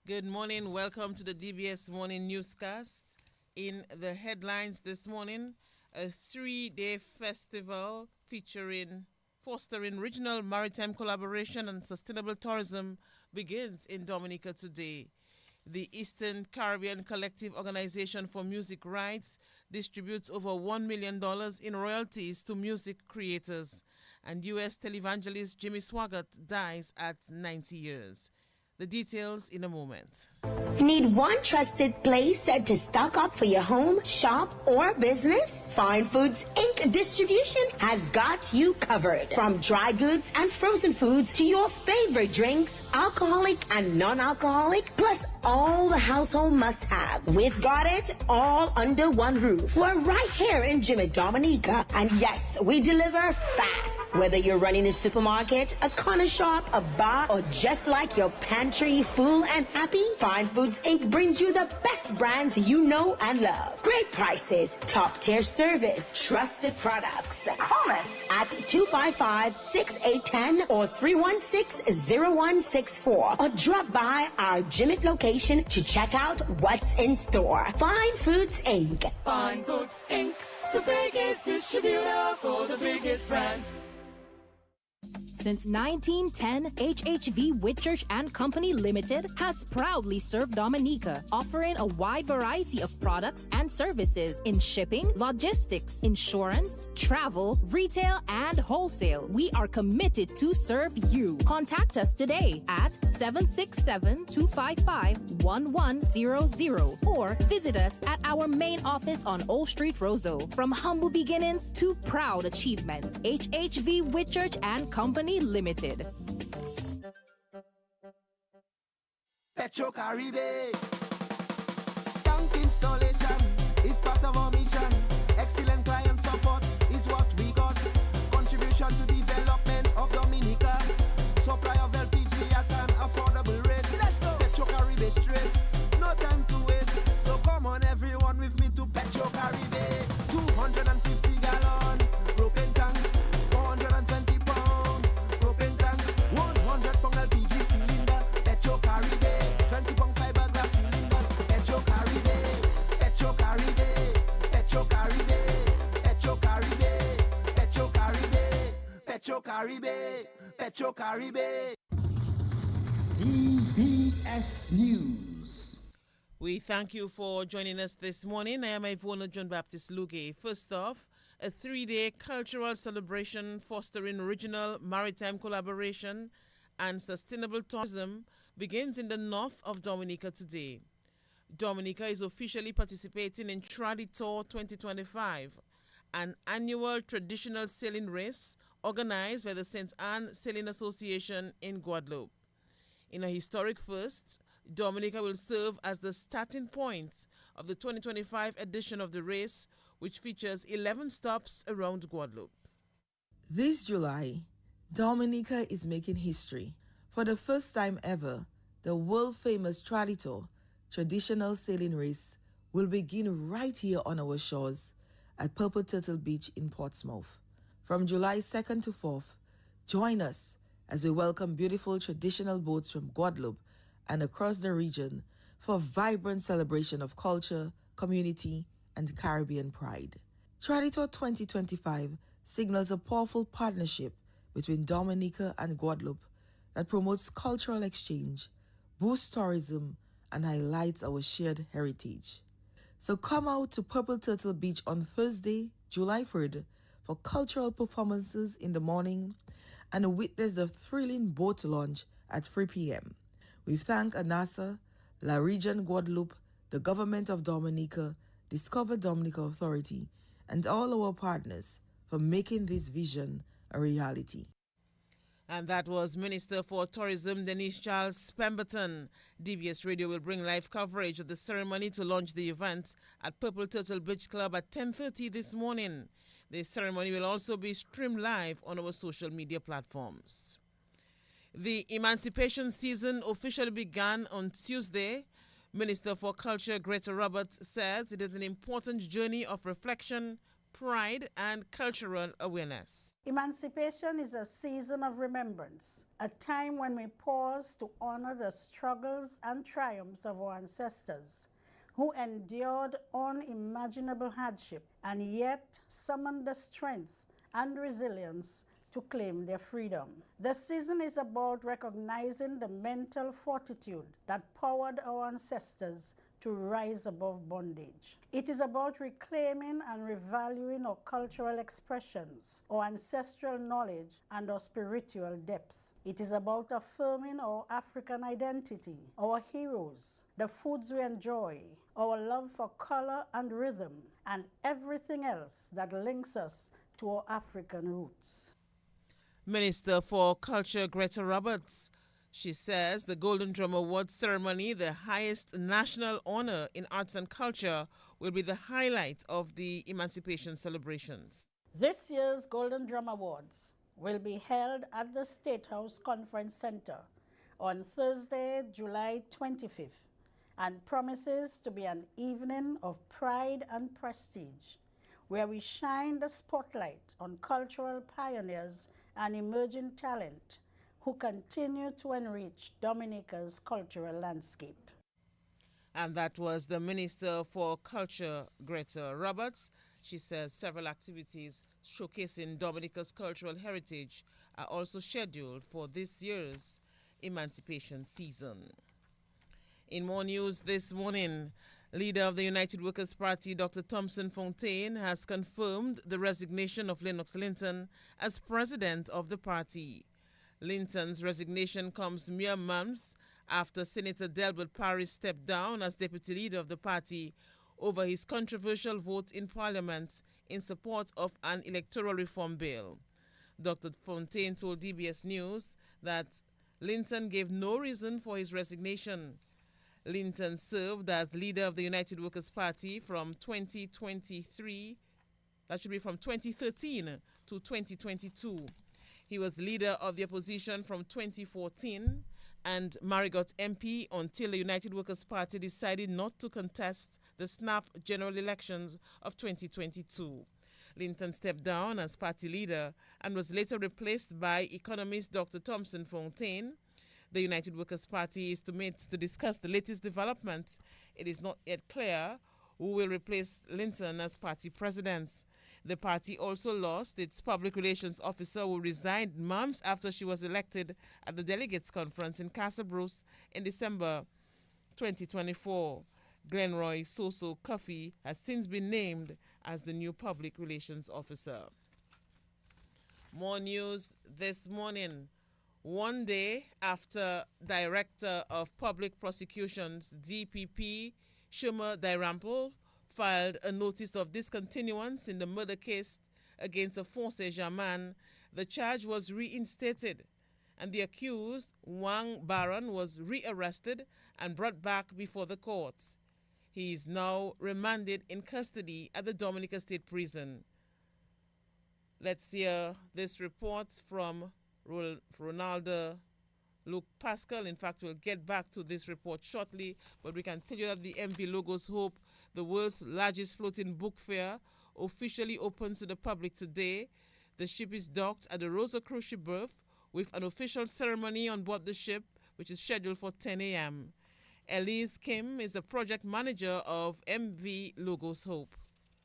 Good morning. Welcome to the DBS Morning Newscast. In the headlines this morning, a 3-day festival fostering regional maritime collaboration and sustainable tourism begins in Dominica today. The Eastern Caribbean Collective Organization for Music Rights distributes over $1 million in royalties to music creators. And U.S. televangelist Jimmy Swaggart dies at 90 years. The details in a moment. Need one trusted place to stock up for your home, shop, or business? Fine Foods Inc. Distribution has got you covered. From dry goods and frozen foods to your favorite drinks, alcoholic and non-alcoholic, plus all the household must-have. We've got it all under one roof. We're right here in Jimmy, Dominica. And yes, we deliver fast. Whether you're running a supermarket, a corner shop, a bar, or just like your pantry full and happy, Fine Foods Inc. brings you the best brands you know and love. Great prices, top-tier service, trusted products. Call us at 255-6810 or 316-0164 or drop by our Jimmy location to check out what's in store. Fine Foods Inc. Fine Foods Inc. The biggest distributor for the biggest brands. Since 1910, HHV Whitchurch and Company Limited has proudly served Dominica, offering a wide variety of products and services in shipping, logistics, insurance, travel, retail, and wholesale. We are committed to serve you. Contact us today at 767-255-1100 or visit us at our main office on Old Street, Roseau. From humble beginnings to proud achievements, HHV Whitchurch and Company Limited. Petro Caribe. Tank installation is part of our mission. Excellent client support is what we got. Contribution to development of Dominica. Supply of LPG at an affordable rate. Let's go. Petro Caribe straight. No time to waste. So come on everyone with me to Petro Caribe. 250 gallon propane tank. 420 pound propane tank. 100 pound LPG cylinder. Petro Caribe. 20 pound fiberglass cylinder. Petro Caribe. Petro Caribe. Petro Caribe. Petro Caribe. Petro Caribe. Petro Caribe. Petro Caribe. DBS News. We thank you for joining us this morning. I am Ivona John Baptist Luge. First off, a 3-day cultural celebration fostering regional maritime collaboration and sustainable tourism begins in the north of Dominica today. Dominica is officially participating in Trour 2025, an annual traditional sailing race organized by the St. Anne Sailing Association in Guadeloupe. In a historic first, Dominica will serve as the starting point of the 2025 edition of the race, which features 11 stops around Guadeloupe. This July, Dominica is making history. For the first time ever, the world-famous Trour traditional sailing race will begin right here on our shores at Purple Turtle Beach in Portsmouth. From July 2nd to 4th, join us as we welcome beautiful traditional boats from Guadeloupe and across the region for a vibrant celebration of culture, community, and Caribbean pride. Trour 2025 signals a powerful partnership between Dominica and Guadeloupe that promotes cultural exchange, boosts tourism, and highlights our shared heritage. So come out to Purple Turtle Beach on Thursday, July 3rd, for cultural performances in the morning and witness the thrilling boat launch at 3 p.m. We thank ANASA, La Region Guadeloupe, the Government of Dominica, Discover Dominica Authority, and all our partners for making this vision a reality. And that was Minister for Tourism Denise Charles Pemberton. DBS Radio will bring live coverage of the ceremony to launch the event at Purple Turtle Beach Club at 10:30 this morning. The ceremony will also be streamed live on our social media platforms. The Emancipation season officially began on Tuesday. Minister for Culture Greta Roberts says it is an important journey of reflection, pride and cultural awareness. Emancipation is a season of remembrance, a time when we pause to honor the struggles and triumphs of our ancestors who endured unimaginable hardship and yet summoned the strength and resilience to claim their freedom. The season is about recognizing the mental fortitude that powered our ancestors to rise above bondage. It is about reclaiming and revaluing our cultural expressions, our ancestral knowledge, and our spiritual depth. It is about affirming our African identity, our heroes, the foods we enjoy, our love for color and rhythm, and everything else that links us to our African roots. Minister for Culture Greta Roberts, she says the Golden Drum Awards ceremony, the highest national honor in arts and culture, will be the highlight of the Emancipation celebrations. This year's Golden Drum Awards will be held at the State House Conference Center on Thursday, July 25th, and promises to be an evening of pride and prestige, where we shine the spotlight on cultural pioneers and emerging talent who continue to enrich Dominica's cultural landscape. And that was the Minister for Culture, Greta Roberts. She says several activities showcasing Dominica's cultural heritage are also scheduled for this year's Emancipation season. In more news this morning, leader of the United Workers' Party, Dr. Thompson Fontaine, has confirmed the resignation of Lennox Linton as president of the party. Linton's resignation comes mere months after Senator Delbert Parris stepped down as deputy leader of the party over his controversial vote in Parliament in support of an electoral reform bill. Dr. Fontaine told DBS News that Linton gave no reason for his resignation. Linton served as leader of the United Workers' Party from 2013 to 2022. He was leader of the opposition from 2014 and Marigot MP until the United Workers' Party decided not to contest the snap general elections of 2022. Linton stepped down as party leader and was later replaced by economist Dr. Thompson Fontaine. The United Workers' Party is to meet to discuss the latest development. It is not yet clear who will replace Linton as party president. The party also lost its public relations officer, who resigned months after she was elected at the delegates conference in Casa Bruce in December 2024. Glenroy Soso Cuffy has since been named as the new public relations officer. More news this morning. One day after Director of Public Prosecutions, DPP, Schumer Dirampol, filed a notice of discontinuance in the murder case against a Fonseca man, the charge was reinstated, and the accused, Wang Baron, was rearrested and brought back before the courts. He is now remanded in custody at the Dominica State Prison. Let's hear this report from Ronaldo Luke Pascal. In fact, we'll get back to this report shortly, but we can tell you that the MV Logos Hope, the world's largest floating book fair, officially opens to the public today. The ship is docked at the Rosa Cruise Ship berth with an official ceremony on board the ship, which is scheduled for 10 a.m. Elise Kim is the project manager of MV Logos Hope.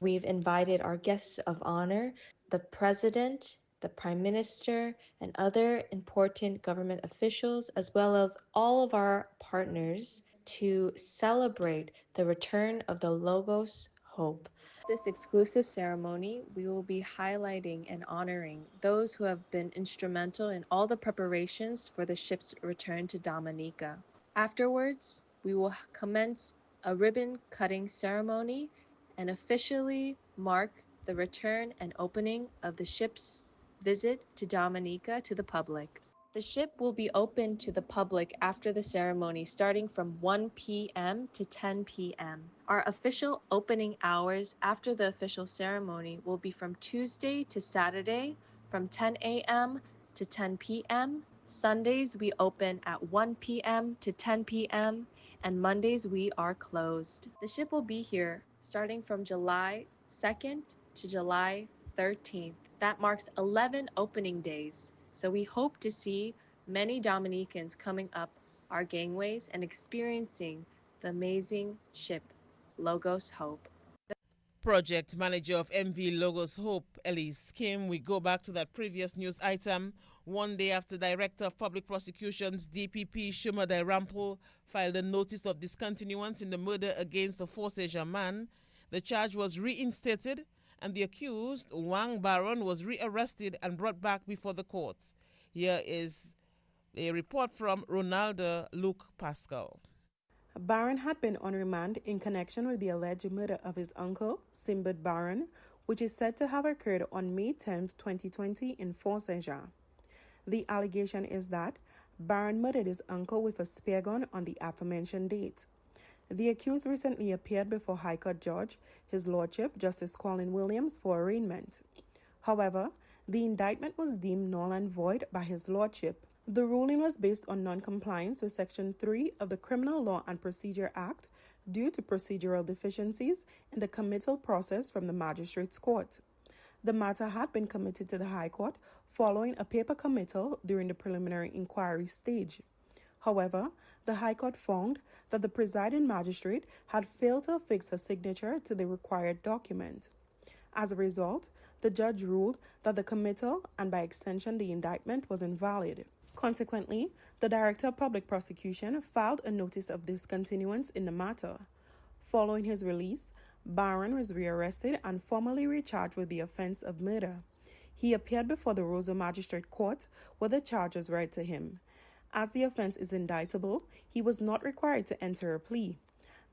We've invited our guests of honor, the President, the Prime Minister, and other important government officials, as well as all of our partners, to celebrate the return of the Logos Hope. This exclusive ceremony, we will be highlighting and honoring those who have been instrumental in all the preparations for the ship's return to Dominica. Afterwards, we will commence a ribbon-cutting ceremony and officially mark the return and opening of the ship's visit to Dominica to the public. The ship will be open to the public after the ceremony starting from 1 p.m. to 10 p.m. Our official opening hours after the official ceremony will be from Tuesday to Saturday from 10 a.m. to 10 p.m. Sundays we open at 1 p.m. to 10 p.m. and Mondays we are closed. The ship will be here starting from July 2nd to July 13th. That marks 11 opening days. So we hope to see many Dominicans coming up our gangways and experiencing the amazing ship, Logos Hope. Project manager of MV Logos Hope, Elise Kim. We go back to that previous news item. One day after Director of Public Prosecutions, DPP Shuma Dairampo, filed a notice of discontinuance in the murder against a Force-Asia man, the charge was reinstated and the accused, Wang Baron, was rearrested and brought back before the courts. Here is a report from Ronaldo Luke Pascal. Barron had been on remand in connection with the alleged murder of his uncle, Simbad Barron, which is said to have occurred on May 10, 2020 in Force-Asia. The allegation is that Barron murdered his uncle with a spear gun on the aforementioned date. The accused recently appeared before High Court Judge, His Lordship Justice Colin Williams, for arraignment. However, the indictment was deemed null and void by His Lordship. The ruling was based on non-compliance with Section 3 of the Criminal Law and Procedure Act due to procedural deficiencies in the committal process from the Magistrates Court. The matter had been committed to the High Court following a paper committal during the preliminary inquiry stage. However, the High Court found that the presiding magistrate had failed to affix her signature to the required document. As a result, the judge ruled that the committal and by extension the indictment was invalid. Consequently, the Director of Public Prosecution filed a notice of discontinuance in the matter. Following his release, Barron was rearrested and formally recharged with the offense of murder. He appeared before the Roseau Magistrate Court where the charge was read to him. As the offense is indictable, he was not required to enter a plea.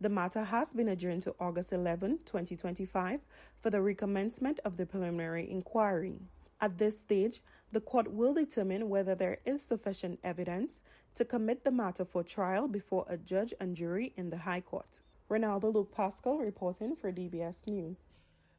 The matter has been adjourned to August 11, 2025 for the recommencement of the preliminary inquiry. At this stage, the court will determine whether there is sufficient evidence to commit the matter for trial before a judge and jury in the High Court. Ronaldo Luke Pascal reporting for DBS News.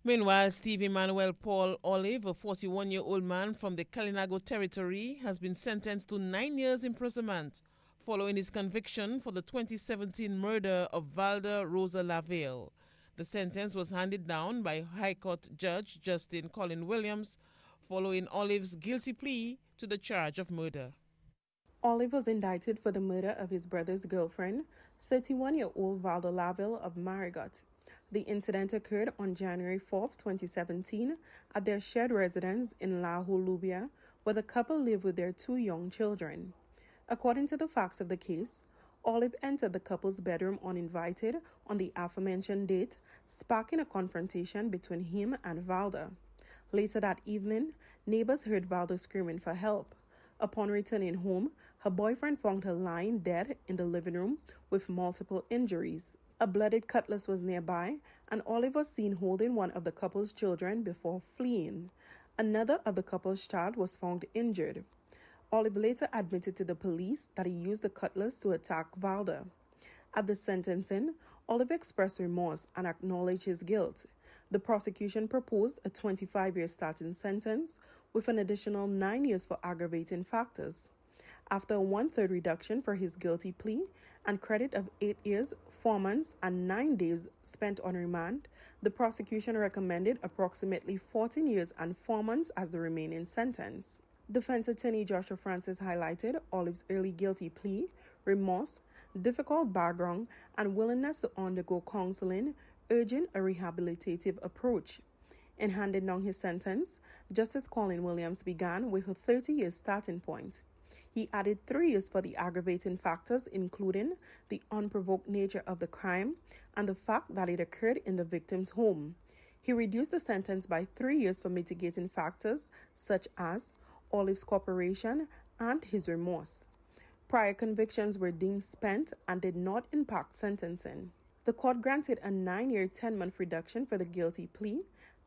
Meanwhile, Steve Emmanuel Paul Olive, a 41-year-old man from the Kalinago territory, has been sentenced to 9 years imprisonment following his conviction for the 2017 murder of Valda Rosa Lavelle. The sentence was handed down by High Court Judge Justin Colin Williams following Olive's guilty plea to the charge of murder. Olive was indicted for the murder of his brother's girlfriend, 31-year-old Valda Lavelle of Marigot. The incident occurred on January 4, 2017, at their shared residence in La Holubia, where the couple lived with their 2 young children. According to the facts of the case, Olive entered the couple's bedroom uninvited on the aforementioned date, sparking a confrontation between him and Valda. Later that evening, neighbors heard Valda screaming for help. Upon returning home, her boyfriend found her lying dead in the living room with multiple injuries. A bloodied cutlass was nearby, and Olive was seen holding one of the couple's children before fleeing. Another of the couple's child was found injured. Olive later admitted to the police that he used the cutlass to attack Valda. At the sentencing, Olive expressed remorse and acknowledged his guilt. The prosecution proposed a 25-year starting sentence with an additional 9 years for aggravating factors. After a 1/3 reduction for his guilty plea and credit of 8 years, 4 months, and 9 days spent on remand, the prosecution recommended approximately 14 years and 4 months as the remaining sentence. Defense attorney Joshua Francis highlighted Olive's early guilty plea, remorse, difficult background, and willingness to undergo counseling, urging a rehabilitative approach. In handing down his sentence, Justice Colin Williams began with a 30-year starting point. He added 3 years for the aggravating factors, including the unprovoked nature of the crime and the fact that it occurred in the victim's home. He reduced the sentence by 3 years for mitigating factors such as Olive's cooperation and his remorse. Prior convictions were deemed spent and did not impact sentencing. The court granted a 9-year, 10-month reduction for the guilty plea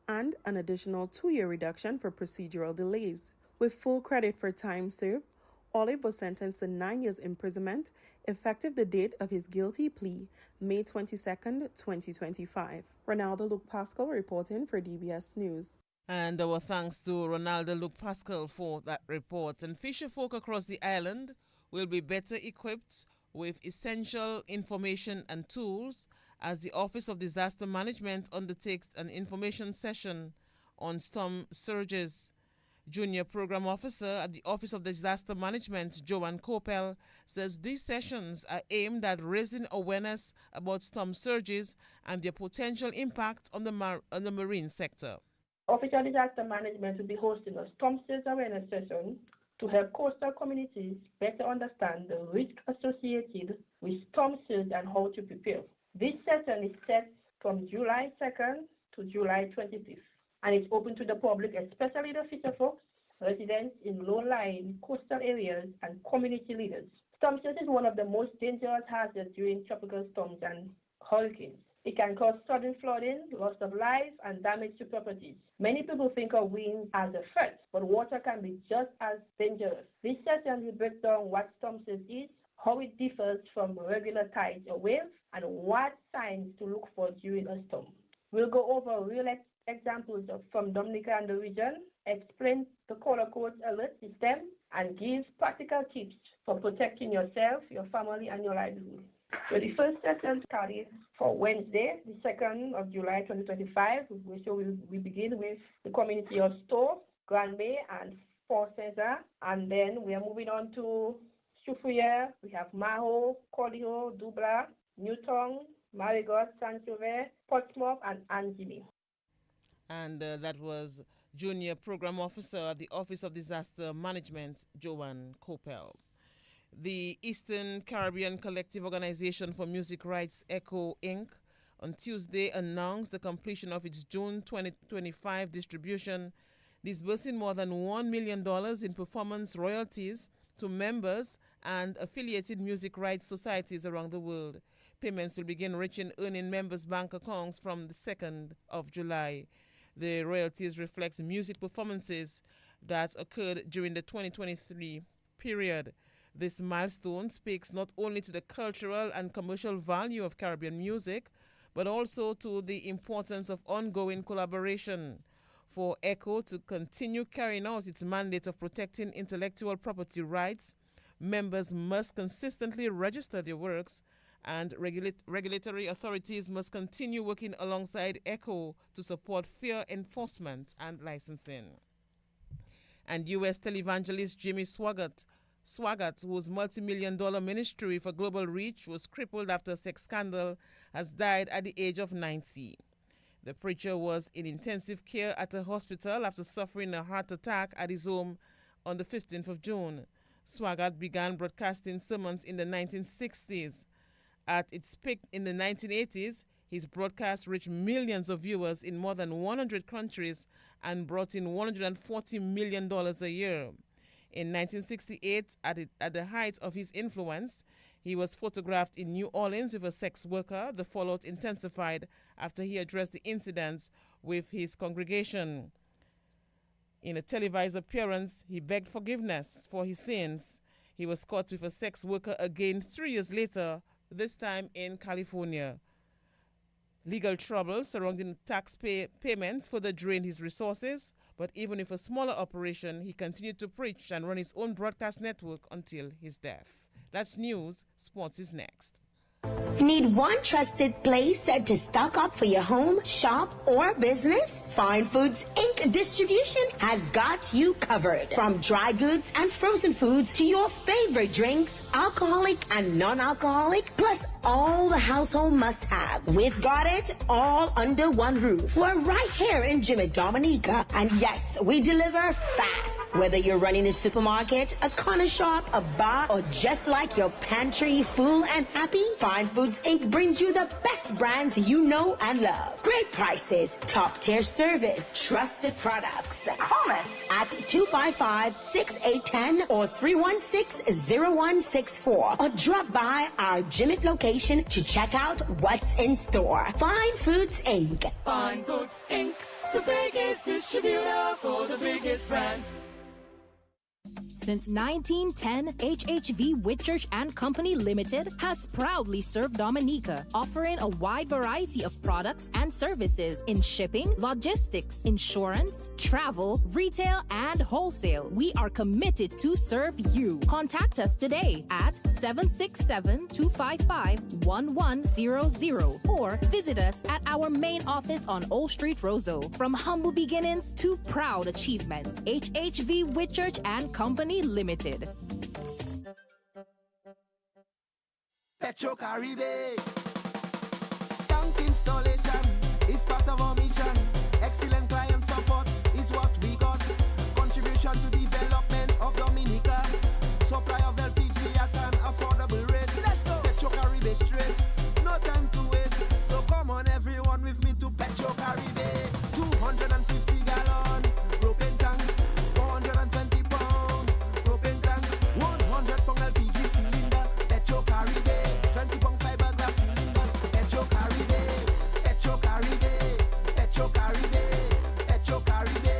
and an additional 2-year reduction for procedural delays. With full credit for time served, Olive was sentenced to 9 years imprisonment, effective the date of his guilty plea, May 22, 2025. Ronaldo Luke Pascal reporting for DBS News. And our thanks to Ronaldo Luke Pascal for that report. And fisher folk across the island will be better equipped with essential information and tools as the Office of Disaster Management undertakes an information session on storm surges. Junior Program Officer at the Office of Disaster Management, Joanne Coppell, says these sessions are aimed at raising awareness about storm surges and their potential impact on the marine sector. Office of Disaster Management will be hosting a storm surge awareness session to help coastal communities better understand the risk associated with storm surge and how to prepare. This session is set from July 2nd to July 25th, and it's open to the public, especially the fisher folks, residents in low-lying coastal areas, and community leaders. Storm surge is one of the most dangerous hazards during tropical storms and hurricanes. It can cause sudden flooding, loss of life, and damage to properties. Many people think of wind as a threat, but water can be just as dangerous. This session will break down what storm surge is, how it differs from regular tides or waves, and what signs to look for during a storm. We'll go over real examples from Dominica and the region, explain the color code alert system, and give practical tips for protecting yourself, your family, and your livelihood. So the first session started for Wednesday, the 2nd of July 2025. So we begin with the community of Trour, Grand Bay, and Fort Cesar. And then we are moving on to Trour. We have Maho, Cordio, Dubla, Newton, Marigot, Saint-Sauveur, Portsmouth, and Anjili. And that was Junior Program Officer at the Office of Disaster Management, Joanne Coppell. The Eastern Caribbean Collective Organization for Music Rights, ECHO, Inc., on Tuesday announced the completion of its June 2025 distribution, disbursing more than $1 million in performance royalties to members and affiliated music rights societies around the world. Payments will begin reaching earning members' bank accounts from the 2nd of July. The royalties reflect music performances that occurred during the 2023 period. This milestone speaks not only to the cultural and commercial value of Caribbean music, but also to the importance of ongoing collaboration. For ECHO to continue carrying out its mandate of protecting intellectual property rights, members must consistently register their works, and regulatory authorities must continue working alongside ECHO to support fair enforcement and licensing. And U.S. televangelist Jimmy Swaggart, whose multi-million-dollar ministry for global reach was crippled after a sex scandal, has died at the age of 90. The preacher was in intensive care at a hospital after suffering a heart attack at his home on the 15th of June. Swaggart began broadcasting sermons in the 1960s. At its peak in the 1980s, his broadcast reached millions of viewers in more than 100 countries and brought in $140 million a year. In 1968, at the height of his influence, he was photographed in New Orleans with a sex worker. The fallout intensified after he addressed the incidents with his congregation. In a televised appearance, he begged forgiveness for his sins. He was caught with a sex worker again 3 years later, this time in California. Legal trouble surrounding tax payments further drained his resources, but even with a smaller operation, he continued to preach and run his own broadcast network until his death. That's news. Sports is next. Need one trusted place to stock up for your home, shop, or business? Fine Foods Inc. Distribution has got you covered. From dry goods and frozen foods to your favorite drinks, alcoholic and non-alcoholic, plus all the household must-have. We've got it all under one roof. We're right here in Jimmy Dominica. And yes, we deliver fast. Whether you're running a supermarket, a corner shop, a bar, or just like your pantry full and happy, Fine Foods Inc. brings you the best brands you know and love. Great prices, top-tier service, trusted products. Call us at 255-6810 or 316-0164 or drop by our Jimmy location to check out what's in store. Fine Foods Inc. Fine Foods Inc., the biggest distributor for the biggest brand. Since 1910, HHV Whitchurch and Company Limited has proudly served Dominica, offering a wide variety of products and services in shipping, logistics, insurance, travel, retail, and wholesale. We are committed to serve you. Contact us today at 767-255-1100 or visit us at our main office on Old Street, Roseau. From humble beginnings to proud achievements, HHV Whitchurch and Company Limited. Petro Caribe. Tank installation is part of our mission. Excellent client support is what we got. Contribution to development of Dominica. Supply of LPG at an affordable rate. Let's go. Petro Caribe straight. No time to waste. So come on everyone with me to Petro Caribe. 250 gallon propane tank. 420 pound propane tank. 100 pound LPG cylinder. Petro Caribe. 20 pound fiberglass cylinder. Petro Caribe. Petro Caribe. Petro Caribe. Petro Caribe.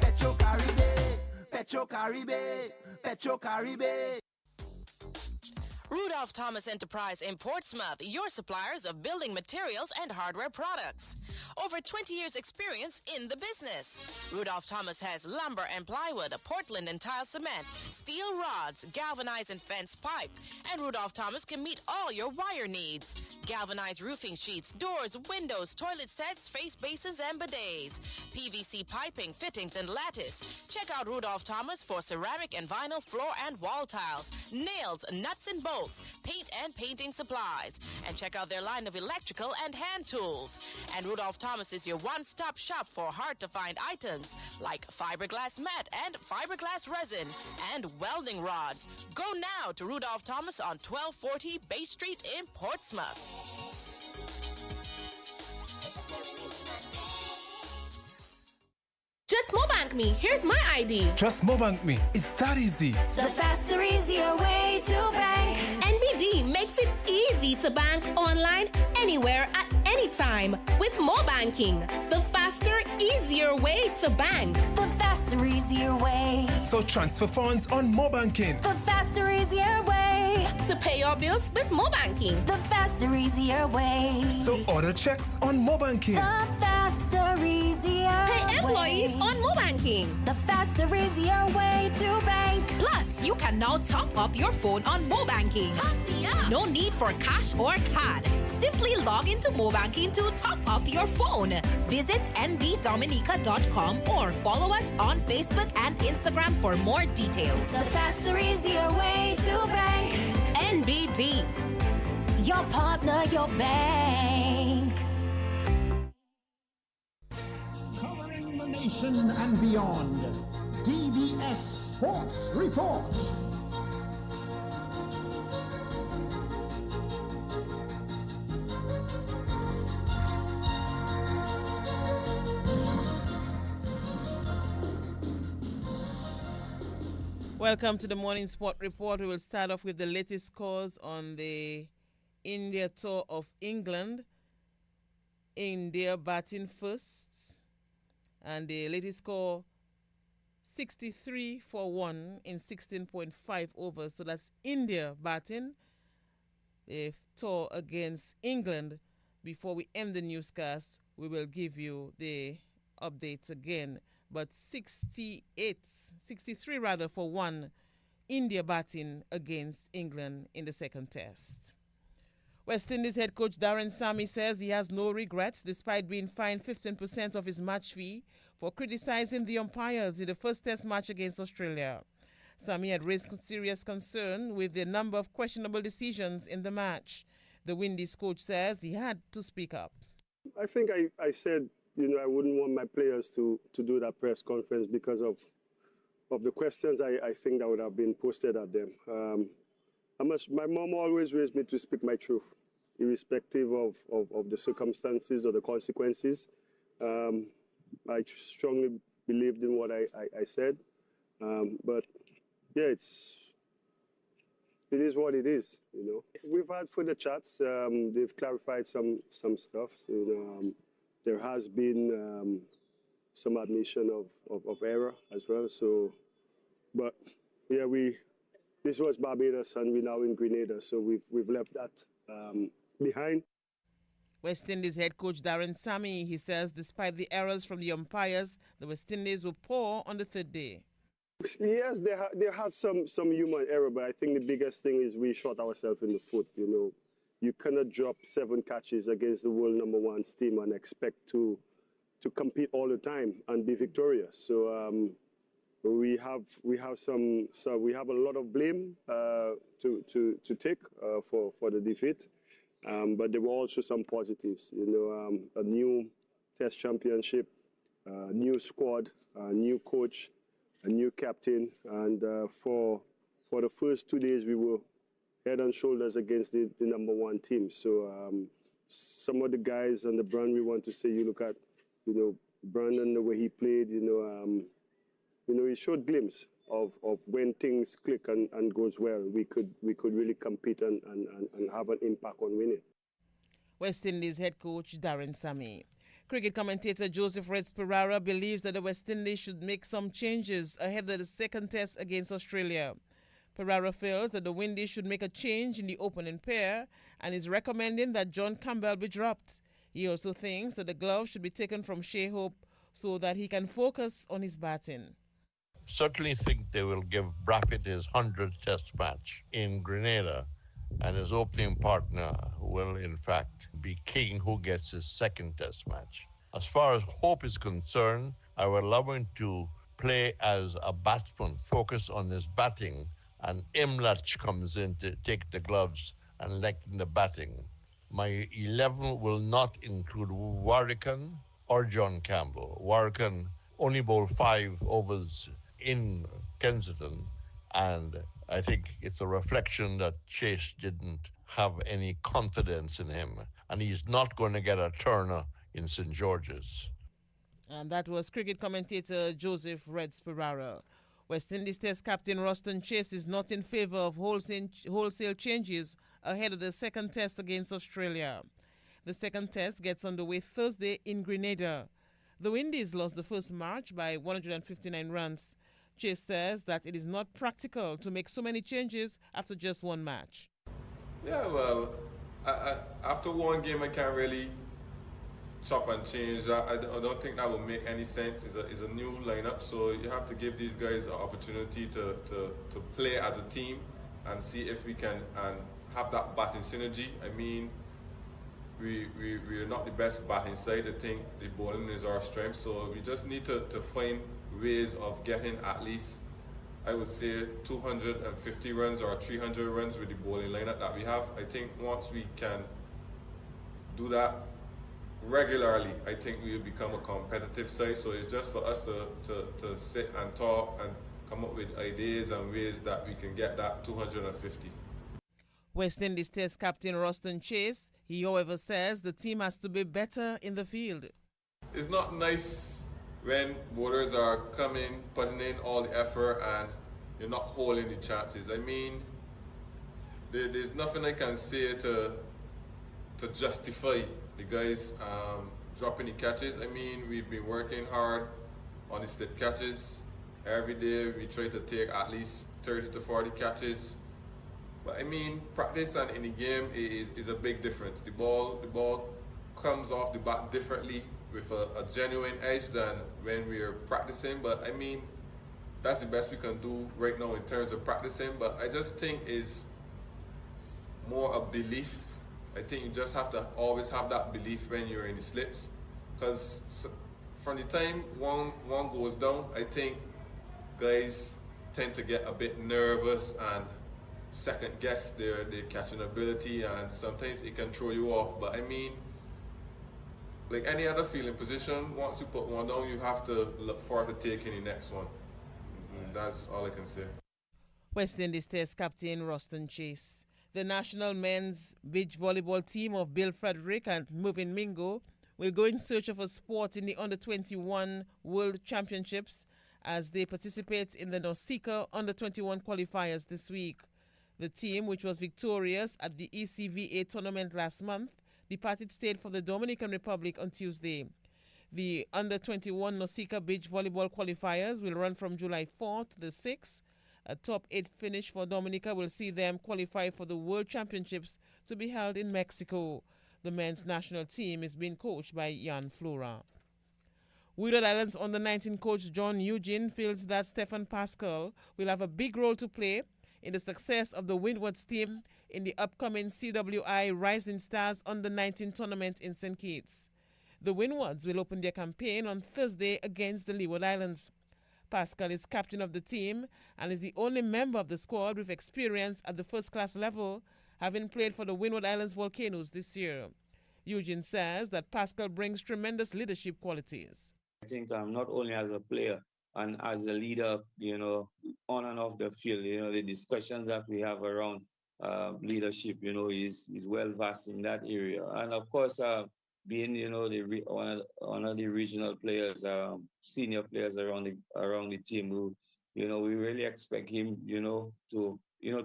Petro Caribe. Petro Caribe. Petro Caribe. Rudolph Thomas Enterprise in Portsmouth, your suppliers of building materials and hardware products. Over 20 years experience in the business. Rudolph Thomas has lumber and plywood, Portland and tile cement, steel rods, galvanized and fence pipe. And Rudolph Thomas can meet all your wire needs. Galvanized roofing sheets, doors, windows, toilet sets, face basins and bidets. PVC piping, fittings and lattice. Check out Rudolph Thomas for ceramic and vinyl floor and wall tiles, nails, nuts and bolts, paint and painting supplies. And check out their line of electrical and hand tools. And Rudolph Thomas is your one-stop shop for hard-to-find items like fiberglass mat and fiberglass resin and welding rods. Go now to Rudolph Thomas on 1240 Bay Street in Portsmouth. Just Mobank me. Here's my ID. Just Mobank me. It's that easy. The faster, easier way to bank. NBD makes it easy to bank online, anywhere, at any time with Mobanking. The faster, easier way to bank. The faster, easier way. So transfer funds on Mobanking. The faster, easier way. To pay your bills with Mobanking. The faster, easier way. So order checks on Mobanking. The faster, easier Pay employees on Mobanking. The faster, easier way to bank. Plus, you can now top up your phone on Mobanking. No need for cash or card. Simply log into Mobanking to top up your phone. Visit nbdominica.com or follow us on Facebook and Instagram for more details. The faster, easier way to bank. NBD. Your partner, your bank. Covering the nation and beyond. DBS Sports Report. Welcome to the Morning Sport Report. We will start off with the latest scores on the India Tour of England. India batting first. And the latest score, 63 for 1 in 16.5 overs. So that's India batting the tour against England. Before we end the newscast, we will give you the updates again. But 63 for 1, India batting against England in the second test. West Indies head coach Darren Sammy says he has no regrets despite being fined 15% of his match fee for criticizing the umpires in the first test match against Australia. Sammy had raised serious concern with the number of questionable decisions in the match. The Windies coach says he had to speak up. I think I said, I wouldn't want my players to do that press conference because of the questions I think that would have been posted at them. My mom always raised me to speak my truth, irrespective of the circumstances or the consequences. I strongly believed in what I said. But yeah, it is what it is, We've had further chats. They've clarified some stuff. There has been some admission of error as well. So, but yeah, this was Barbados and we're now in Grenada, so we've left that behind. West Indies head coach Darren Sammy, he says despite the errors from the umpires, the West Indies were poor on the third day. Yes, they had some human error, but I think the biggest thing is we shot ourselves in the foot. You know, you cannot drop 7 catches against the world #1 team and expect to compete all the time and be victorious. So we have a lot of blame to take for the defeat. But there were also some positives, you know, a new test championship, new squad, new coach, a new captain, and for the first 2 days we were head and shoulders against the #1 team. So some of the guys on the brand we want to say, you look at, you know, Brandon, the way he played, you know, he showed glimpse of when things click and goes well, we could really compete and have an impact on winning. West Indies head coach Darren Sammy. Cricket commentator Joseph Reds Pereira believes that the West Indies should make some changes ahead of the second test against Australia. Pereira feels that the Windies should make a change in the opening pair and is recommending that John Campbell be dropped. He also thinks that the glove should be taken from Shea Hope so that he can focus on his batting. Certainly think they will give Braffett his 100th test match in Grenada, and his opening partner will in fact be King, who gets his second test match. As far as Hope is concerned, I would love him to play as a batsman, focus on his batting, and Imlach comes in to take the gloves and lengthen the batting. My 11 will not include Warrican or John Campbell. Warrican only bowled 5 overs in Kensington, and I think it's a reflection that Chase didn't have any confidence in him, and he's not going to get a Turner in St. George's. And that was cricket commentator Joseph Reds Pereira. West Indies Test captain Ruston Chase is not in favour of wholesale changes ahead of the second test against Australia. The second test gets underway Thursday in Grenada. The Windies lost the first match by 159 runs. Chase says that it is not practical to make so many changes after just one match. Yeah, well, after one game I can't really chop and change. I don't think that will make any sense. It's a new lineup, so you have to give these guys an opportunity to play as a team and see if we can and have that batting synergy. I mean, we're not the best batting side. I think the bowling is our strength, so we just need to find ways of getting at least, I would say, 250 runs or 300 runs with the bowling lineup that we have. I think once we can do that regularly, I think we will become a competitive side. So it's just for us to sit and talk and come up with ideas and ways that we can get that 250. West Indies Test captain Ruston Chase, he however says the team has to be better in the field. It's not nice when bowlers are coming, putting in all the effort and you're not holding the chances. I mean, there's nothing I can say to justify the guys dropping the catches. I mean, we've been working hard on the slip catches. Every day we try to take at least 30 to 40 catches. But I mean, practice and in the game is a big difference. The ball comes off the bat differently with a genuine edge than when we're practicing. But I mean, that's the best we can do right now in terms of practicing. But I just think is more a belief. I think you just have to always have that belief when you're in the slips, because from the time one goes down, I think guys tend to get a bit nervous and second guess their catching ability, and sometimes it can throw you off. But I mean, like any other fielding position, once you put one down, you have to look forward to taking the next one. And that's all I can say. West Indies Test captain Ruston Chase. The national men's beach volleyball team of Bill Frederick and Mervyn Mingo will go in search of a spot in the Under-21 World Championships as they participate in the Nausicaa Under-21 qualifiers this week. The team, which was victorious at the ECVA tournament last month, departed state for the Dominican Republic on Tuesday. The Under-21 Nausicaa beach volleyball qualifiers will run from July 4th to the 6th A top 8 finish for Dominica will see them qualify for the World Championships to be held in Mexico. The men's national team is being coached by Jan Flora. Windward Islands under-19 coach John Eugene feels that Stefan Pascal will have a big role to play in the success of the Windward's team in the upcoming CWI Rising Stars under-19 tournament in St. Kitts. The Windwards will open their campaign on Thursday against the Leeward Islands. Pascal is captain of the team and is the only member of the squad with experience at the first-class level, having played for the Windward Islands Volcanoes this year. Eugene says that Pascal brings tremendous leadership qualities. I think not only as a player and as a leader, on and off the field, the discussions that we have around leadership, is well versed in that area. And of course, being, one of the regional players, senior players around the team, who, we really expect him, to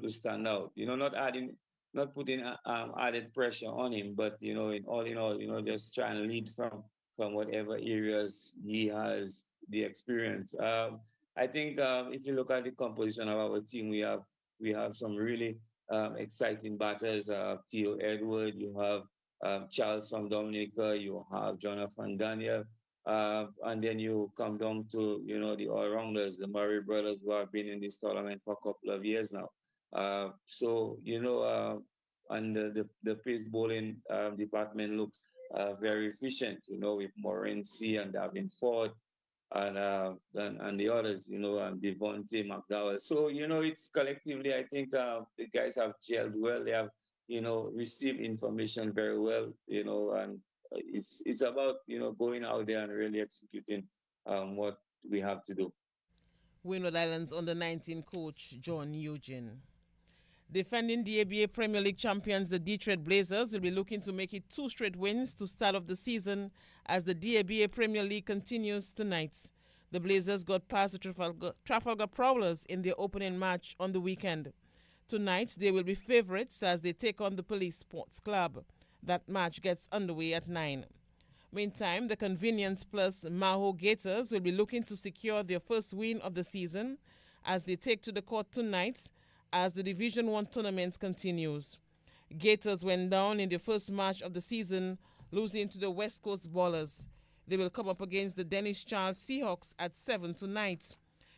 stand out. Not putting added pressure on him, but in all, just try and lead from whatever areas he has the experience. I think if you look at the composition of our team, we have some really exciting batters. Theo Edward, you have Charles from Dominica, you have Jonathan Daniel, and then you come down to the all-rounders, the Murray brothers, who have been in this tournament for a couple of years now. And the pace bowling department looks very efficient, with Morency and Davin Ford and the others, and Devontae McDowell. So, it's collectively, I think the guys have gelled well. They have, received information very well, and it's about, going out there and really executing what we have to do. Windward Islands under-19 coach John Eugene. Defending DABA Premier League champions, the Detroit Blazers will be looking to make it 2 straight wins to start off the season as the DABA Premier League continues tonight. The Blazers got past the Trafalgar Prowlers in their opening match on the weekend. Tonight, they will be favourites as they take on the Police Sports Club. That match gets underway at 9. Meantime, the Convenience Plus Maho Gators will be looking to secure their first win of the season as they take to the court tonight as the Division 1 tournament continues. Gators went down in the first match of the season, losing to the West Coast Ballers. They will come up against the Dennis Charles Seahawks at 7 tonight.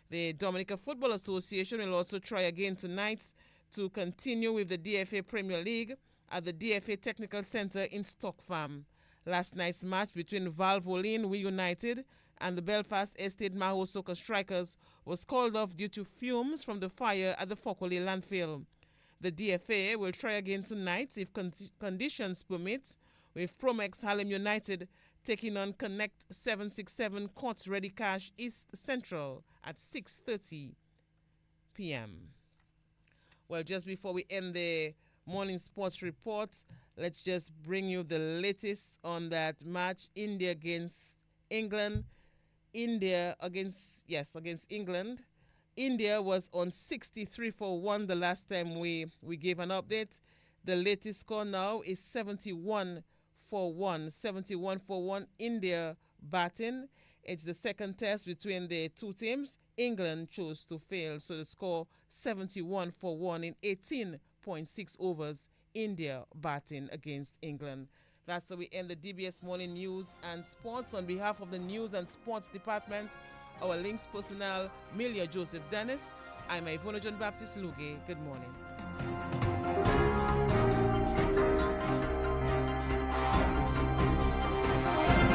The Dominica Football Association will also try again tonight to continue with the DFA Premier League at the DFA Technical Center in Stock Farm. Last night's match between Valvoline United and the Belfast Estate Maho Soccer Strikers was called off due to fumes from the fire at the Fockley landfill. The DFA will try again tonight if conditions permit, with Promex Harlem United taking on Connect 767 Courts Ready Cash East Central at 6:30 p.m. Well, just before we end the morning sports report, let's just bring you the latest on that match, India against England. Against England. India was on 63-1 the last time we gave an update. The latest score now is 71-1. 71-1 India batting. It's the second test between the two teams. England chose to fail, so the score 71-1 in 18.6 overs. India batting against England. That's how we end the DBS Morning News and Sports. On behalf of the News and Sports Departments, our links personnel, Milia Joseph Dennis, I'm Ivona John Baptist Luge. Good morning.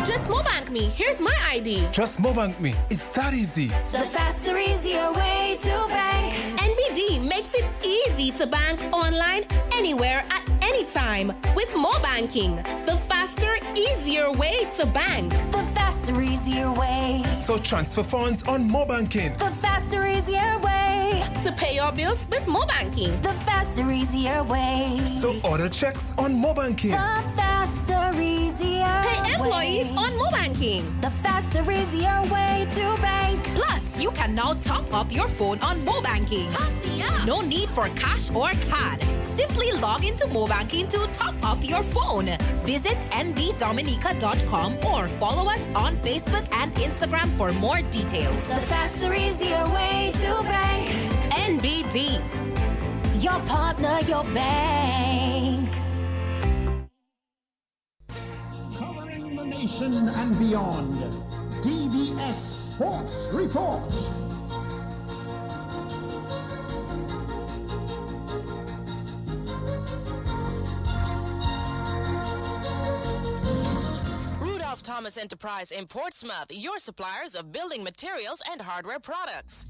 Just Mobank me. Here's my ID. Just Mobank me. It's that easy. The faster, easier way to bank. NBD makes it easy to bank online, anywhere, at any time. With more banking, the faster, easier way to bank. The faster, easier way. So transfer funds on more banking. The faster, easier way. To pay your bills with more banking. The faster, easier way. So order checks on more banking. The faster, easier Pay employees way. on more banking. The faster, easier way to bank. Plus, you can now top up your phone on Mo Banking. No need for cash or card. Simply log into Mo Banking to top up your phone. Visit nbdominica.com or follow us on Facebook and Instagram for more details. The faster, easier way to bank. NB NBD. Your partner, your bank. Covering the nation and beyond. DBS Sports Report. Rudolph Thomas Enterprise in Portsmouth, your suppliers of building materials and hardware products.